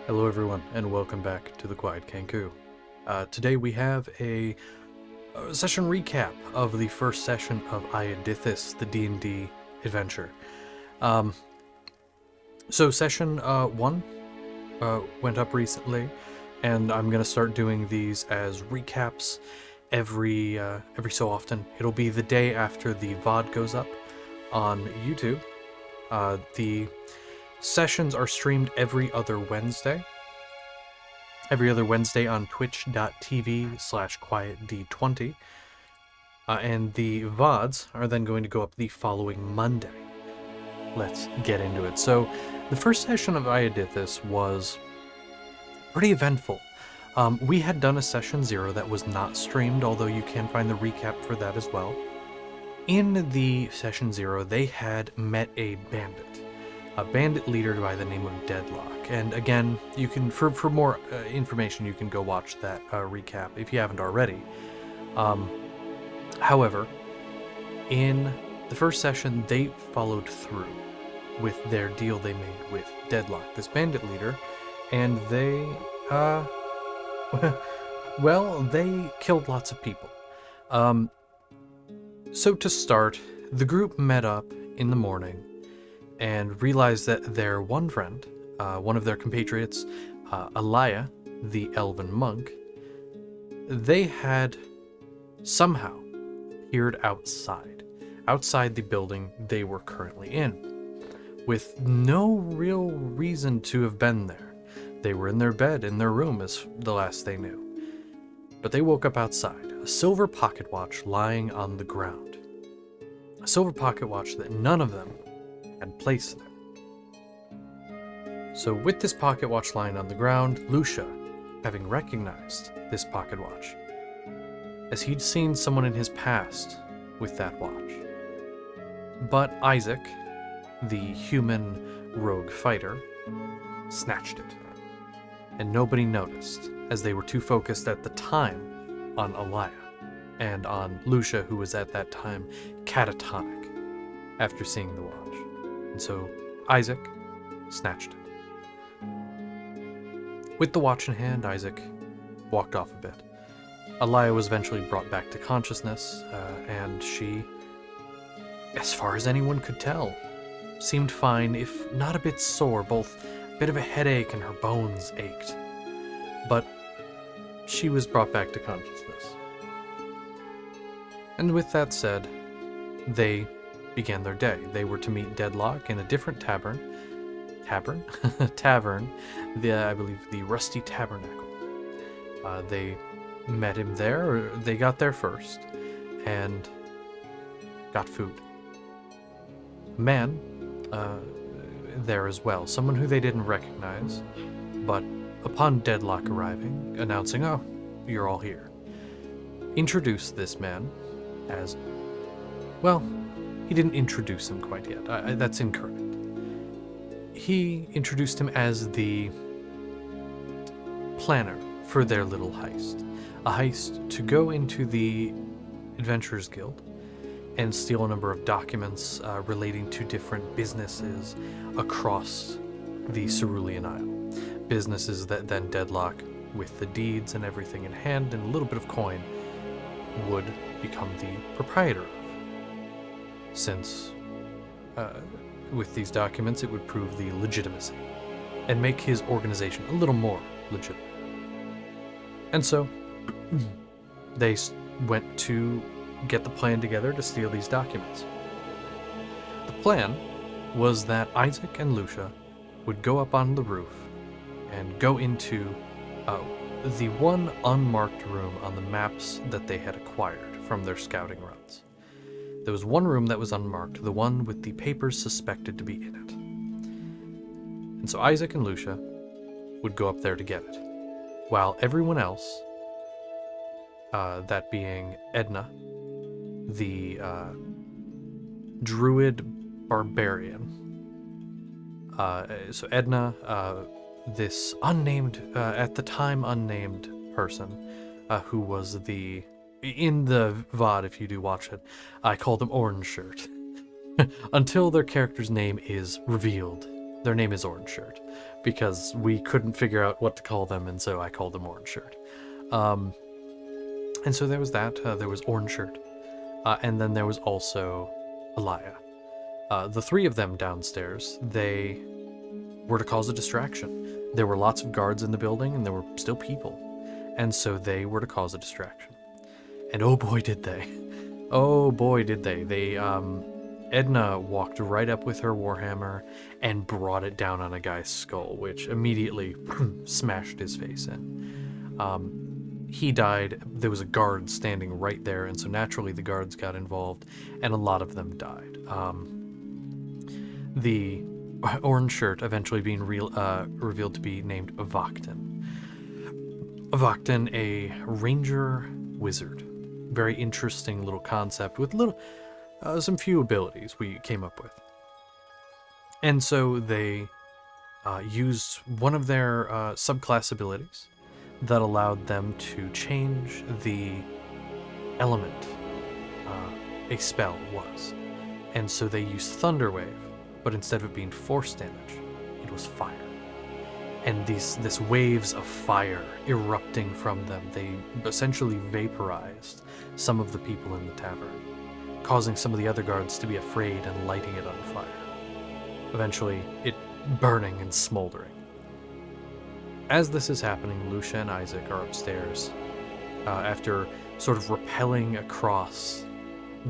Hello everyone, and welcome back to the Quiet Kenku. Today we have a session recap of the first session of Iodithis, the D&D adventure. So session 1 went up recently, and I'm going to start doing these as recaps every so often. It'll be the day after the VOD goes up on YouTube. The sessions are streamed every other Wednesday on twitch.tv/quietd20. And the VODs are then going to go up the following Monday. Let's get into it. So, the first session of Iodithis was pretty eventful. We had done a session 0 that was not streamed, although you can find the recap for that as well. In the session 0, they had met a bandit leader by the name of Deadlock. And again, you can, for more information, you can go watch that recap if you haven't already. However, in the first session, they followed through with their deal they made with Deadlock, this bandit leader, and they, they killed lots of people. So to start, the group met up in the morning and realized that their one friend, one of their compatriots, Alaya, the elven monk, they had somehow appeared outside the building they were currently in, with no real reason to have been there. They were in their bed, in their room, as the last they knew. But they woke up outside, a silver pocket watch lying on the ground. A silver pocket watch that none of them had placed there. So with this pocket watch lying on the ground, Lucia, having recognized this pocket watch, as he'd seen someone in his past with that watch. But Isaac, the human rogue fighter, snatched it. And nobody noticed, as they were too focused at the time on Alaya, and on Lucia, who was at that time catatonic after seeing the watch. And so Isaac snatched it. With the watch in hand, Isaac walked off a bit. Alaya was eventually brought back to consciousness, and she, as far as anyone could tell, seemed fine, if not a bit sore. Both a bit of a headache and her bones ached. But she was brought back to consciousness. And with that said, they began their day. They were to meet Deadlock in a different tavern, I believe the Rusty Tabernacle. They met him there, or they got there first, and got food. A man there as well, someone who they didn't recognize, but upon Deadlock arriving, announcing, "Oh, you're all here," introduced this man as, well, he didn't introduce him quite yet. That's incorrect. He introduced him as the planner for their little heist. A heist to go into the Adventurers Guild and steal a number of documents relating to different businesses across the Cerulean Isle. Businesses that then Deadlock, with the deeds and everything in hand and a little bit of coin, would become the proprietor of. Since with these documents it would prove the legitimacy and make his organization a little more legitimate. And so they went to get the plan together to steal these documents. The plan was that Isaac and Lucia would go up on the roof and go into the one unmarked room on the maps that they had acquired from their scouting runs. There was one room that was unmarked, the one with the papers suspected to be in it. And so Isaac and Lucia would go up there to get it, while everyone else, that being Edna, the druid barbarian. So Edna, this unnamed, at the time unnamed person, who was in the VOD, if you do watch it, I call them Orange Shirt. Until their character's name is revealed Their name is Orange Shirt, because we couldn't figure out what to call them, and so I called them Orange Shirt. And so there was that. There was Orange Shirt. And then there was also Alaya. The three of them downstairs, they were to cause a distraction. There were lots of guards in the building, and there were still people. And so they were to cause a distraction. And oh boy did they. Oh boy did they. Edna walked right up with her warhammer and brought it down on a guy's skull, which immediately smashed his face in. He died. There was a guard standing right there, and so naturally the guards got involved, and a lot of them died. The Orange Shirt eventually being revealed to be named Vakten. Vakten, a ranger wizard. Very interesting little concept with some few abilities we came up with. And so they used one of their subclass abilities that allowed them to change the element a spell was. And so they used Thunder Wave, but instead of it being force damage, it was fire. And this waves of fire erupting from them, they essentially vaporized some of the people in the tavern, causing some of the other guards to be afraid and lighting it on fire. Eventually, it burning and smoldering. As this is happening, Lucia and Isaac are upstairs, after sort of rappelling across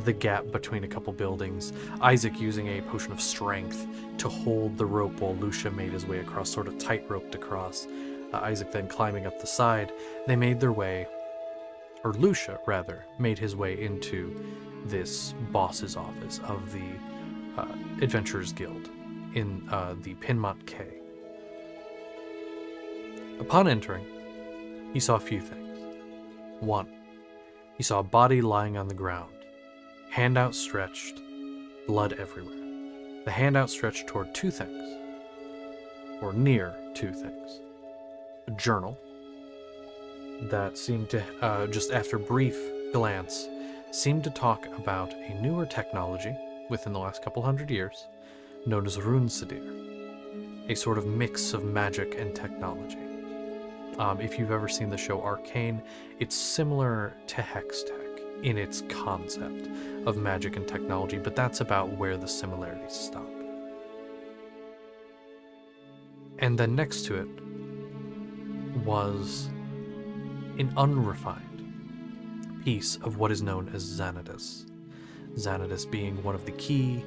the gap between a couple buildings, Isaac using a potion of strength to hold the rope while Lucia made his way across, sort of tight-roped across. Isaac then climbing up the side. They made their way, or Lucia, rather, made his way into this boss's office of the Adventurers Guild in the Pinmont Quay. Upon entering, he saw a few things. One, he saw a body lying on the ground, hand outstretched, blood everywhere. The hand outstretched toward two things, or near two things. A journal that seemed to, just after brief glance, seemed to talk about a newer technology within the last couple hundred years, known as Runesedir, a sort of mix of magic and technology. If you've ever seen the show Arcane, it's similar to Hextech in its concept of magic and technology, but that's about where the similarities stop. And then next to it was an unrefined piece of what is known as Xanadus. Xanadus being one of the key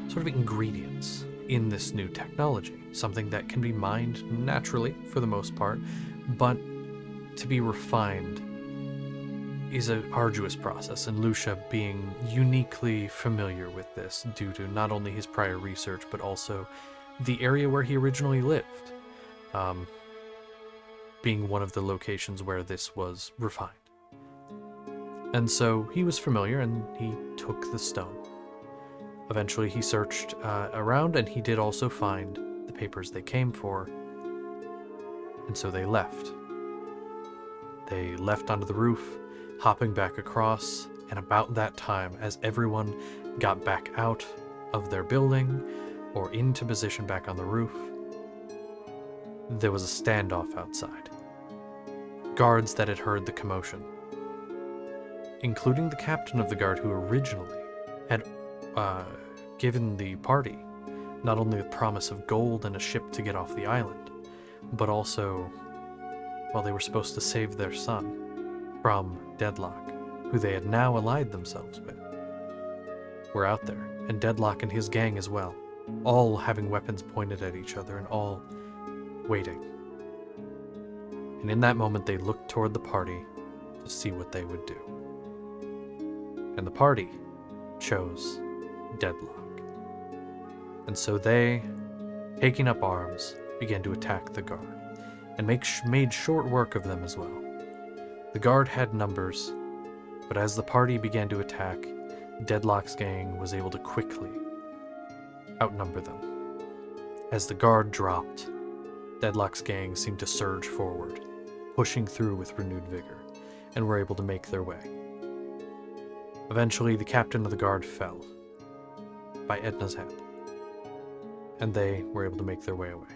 sort of ingredients in this new technology, something that can be mined naturally for the most part, but to be refined is an arduous process, and Lucia being uniquely familiar with this due to not only his prior research, but also the area where he originally lived, being one of the locations where this was refined. And so he was familiar, and he took the stone. Eventually he searched around, and he did also find the papers they came for, and so they left. They left onto the roof, hopping back across, and about that time, as everyone got back out of their building or into position back on the roof, there was a standoff outside. Guards that had heard the commotion, including the captain of the guard who originally had given the party not only the promise of gold and a ship to get off the island, but also, well, they were supposed to save their son from Deadlock, who they had now allied themselves with, were out there, and Deadlock and his gang as well, all having weapons pointed at each other and all waiting. And in that moment they looked toward the party to see what they would do. And the party chose Deadlock. And so they, taking up arms, began to attack the guard, and made short work of them as well. The guard had numbers, but as the party began to attack, Deadlock's gang was able to quickly outnumber them. As the guard dropped, Deadlock's gang seemed to surge forward, pushing through with renewed vigor, and were able to make their way. Eventually, the captain of the guard fell by Edna's hand. and they were able to make their way away.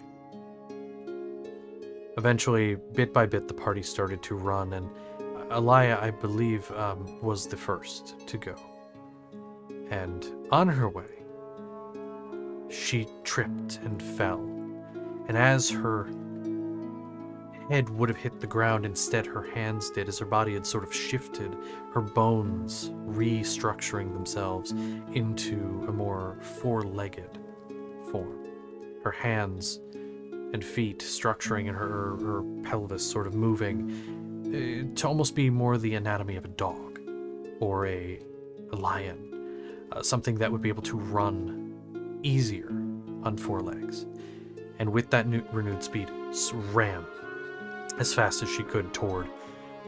Eventually, bit by bit, the party started to run, and Alaya, I believe, was the first to go. And on her way, she tripped and fell. And as her head would have hit the ground, instead her hands did, as her body had sort of shifted, her bones restructuring themselves into a more four-legged form. Her hands and feet structuring, and her pelvis sort of moving to almost be more the anatomy of a dog or a lion, something that would be able to run easier on four legs. And with that renewed speed, ran as fast as she could toward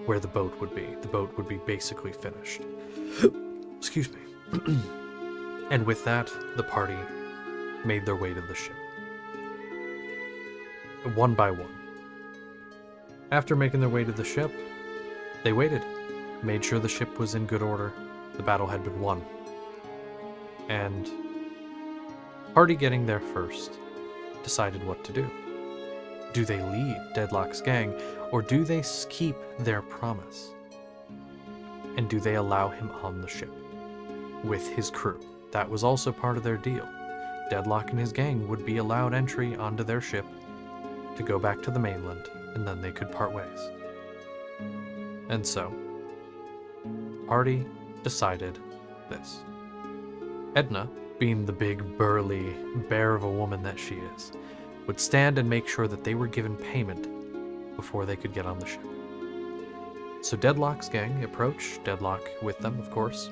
where the boat would be. The boat would be basically finished. Excuse me. And with that, the party made their way to the ship. One by one. After making their way to the ship, they waited, made sure the ship was in good order, the battle had been won. And party getting there first decided what to do. Do they leave Deadlock's gang, or do they keep their promise? And do they allow him on the ship with his crew? That was also part of their deal. Deadlock and his gang would be allowed entry onto their ship to go back to the mainland, and then they could part ways. And so, party decided this. Edna, being the big, burly bear of a woman that she is, would stand and make sure that they were given payment before they could get on the ship. So Deadlock's gang approached, Deadlock with them, of course,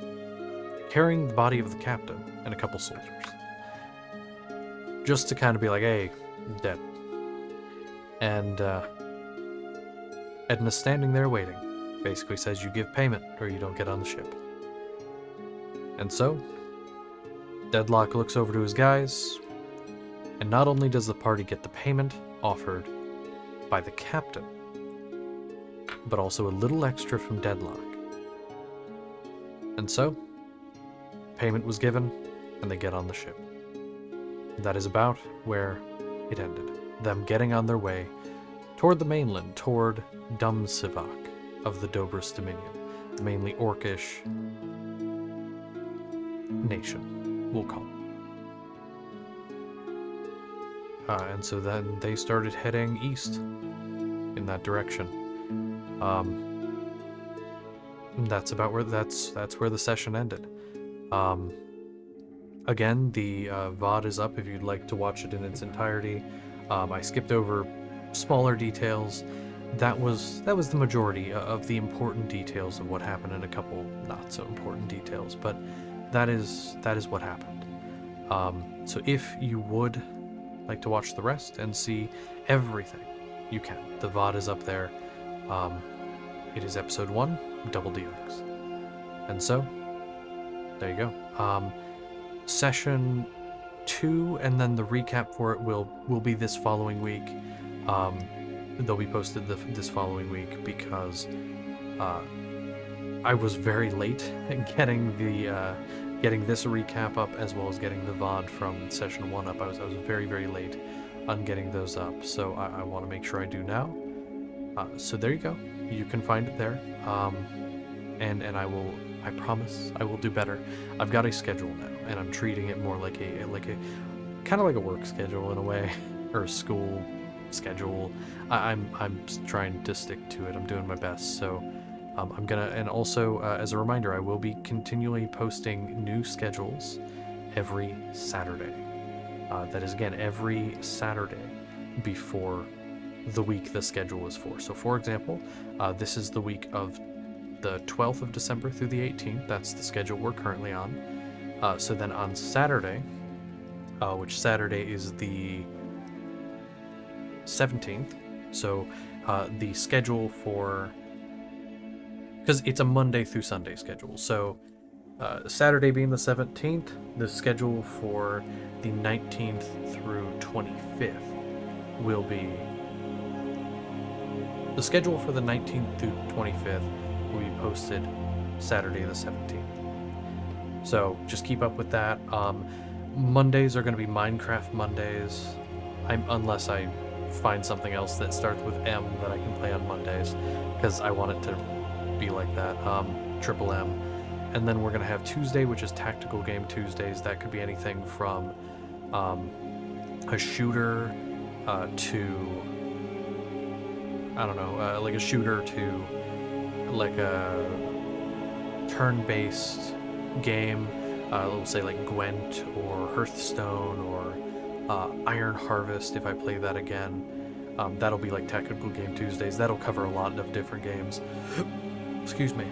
carrying the body of the captain and a couple soldiers. Just to kind of be like, hey, dead. And Edna's standing there waiting. Basically says you give payment or you don't get on the ship. And so, Deadlock looks over to his guys, and not only does the party get the payment offered by the captain, but also a little extra from Deadlock. And so, payment was given, and they get on the ship. That is about where it ended. Them getting on their way toward the mainland, toward Dumsivak of the Dobrus Dominion, the mainly Orcish nation, we'll call it. And so then they started heading east in that direction. That's about where that's where the session ended. Again, the VOD is up if you'd like to watch it in its entirety. I skipped over smaller details. That was the majority of the important details of what happened, and a couple not so important details, but that is what happened. So if you would like to watch the rest and see everything, you can. The VOD is up there. It is episode 1, Double Deluxe. And so, there you go. Session 2, and then the recap for it will be this following week. They'll be posted this following week because I was very late in getting this recap up, as well as getting the VOD from session 1 up. I was very, very late on getting those up, so I want to make sure I do now. So there you go. You can find it there. And I promise I will do better. I've got a schedule now, and I'm treating it more like a kind of like a work schedule in a way, or a school schedule. I'm trying to stick to it. I'm doing my best. So I'm gonna, and also as a reminder, I will be continually posting new schedules every Saturday. That is, again, every Saturday before the week the schedule is for. So for example, this is the week of the 12th of December through the 18th. That's the schedule we're currently on. So then on Saturday, which Saturday is the 17th, so the schedule for, because it's a Monday through Sunday schedule, so Saturday being the 17th, the schedule for the 19th through 25th will be, the schedule for the 19th through 25th will be posted Saturday the 17th. So just keep up with that. Mondays are going to be Minecraft Mondays, unless I find something else that starts with M that I can play on Mondays, because I want it to be like that, triple M. And then we're going to have Tuesday, which is Tactical Game Tuesdays. That could be anything from a shooter to, I don't know, like a shooter to like a turn-based game. Let's say like Gwent or Hearthstone or Iron Harvest if I play that again. That'll be like Tactical Game Tuesdays. That'll cover a lot of different games. Excuse me.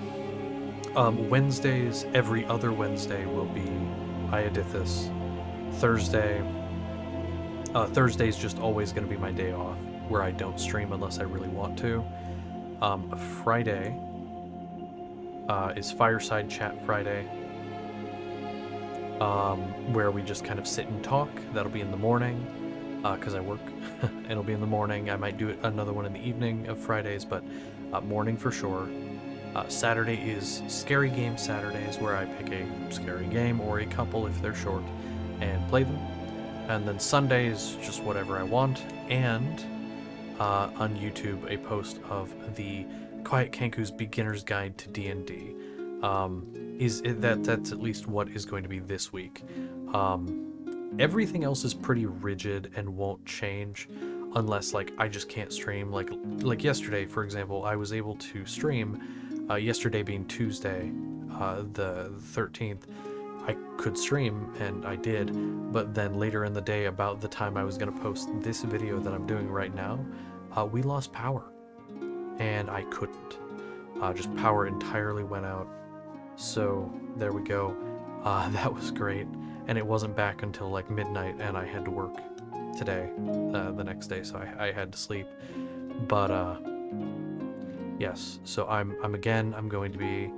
Wednesdays, every other Wednesday will be Iodithis. Thursday's just always going to be my day off, where I don't stream unless I really want to. Friday is Fireside Chat Friday, where we just kind of sit and talk. That'll be in the morning, because I work. It'll be in the morning. I might do another one in the evening of Fridays, but morning for sure. Saturday is Scary Game Saturdays, where I pick a scary game or a couple if they're short and play them. And then Sunday is just whatever I want. And on YouTube, a post of the Quiet Kenku's Beginner's Guide to D&D. That's at least what is going to be this week. Everything else is pretty rigid and won't change unless like I just can't stream. Like yesterday, for example, I was able to stream. Yesterday being Tuesday, the 13th, I could stream, and I did, but then later in the day, about the time I was going to post this video that I'm doing right now, we lost power, and I couldn't. Just power entirely went out, so there we go. That was great, and it wasn't back until like midnight, and I had to work today, the next day, so I had to sleep, but yes, so I'm going to be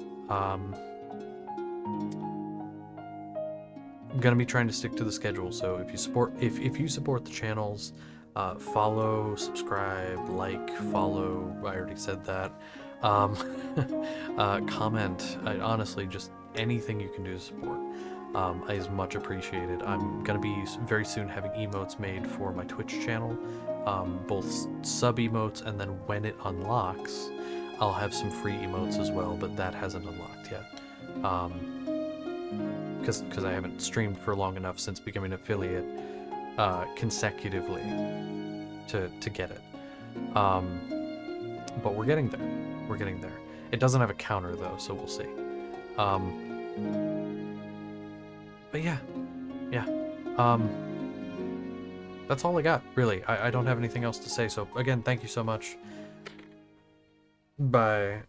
I'm gonna be trying to stick to the schedule. So if you support the channels, follow, subscribe, like, follow. I already said that. Comment. Honestly, just anything you can do to support is much appreciated. I'm gonna be very soon having emotes made for my Twitch channel, both sub emotes, and then when it unlocks, I'll have some free emotes as well, but that hasn't unlocked yet. Because I haven't streamed for long enough since becoming an affiliate consecutively to get it. But we're getting there. We're getting there. It doesn't have a counter though, so we'll see. But yeah. That's all I got, really. I don't have anything else to say, so again, thank you so much. Bye.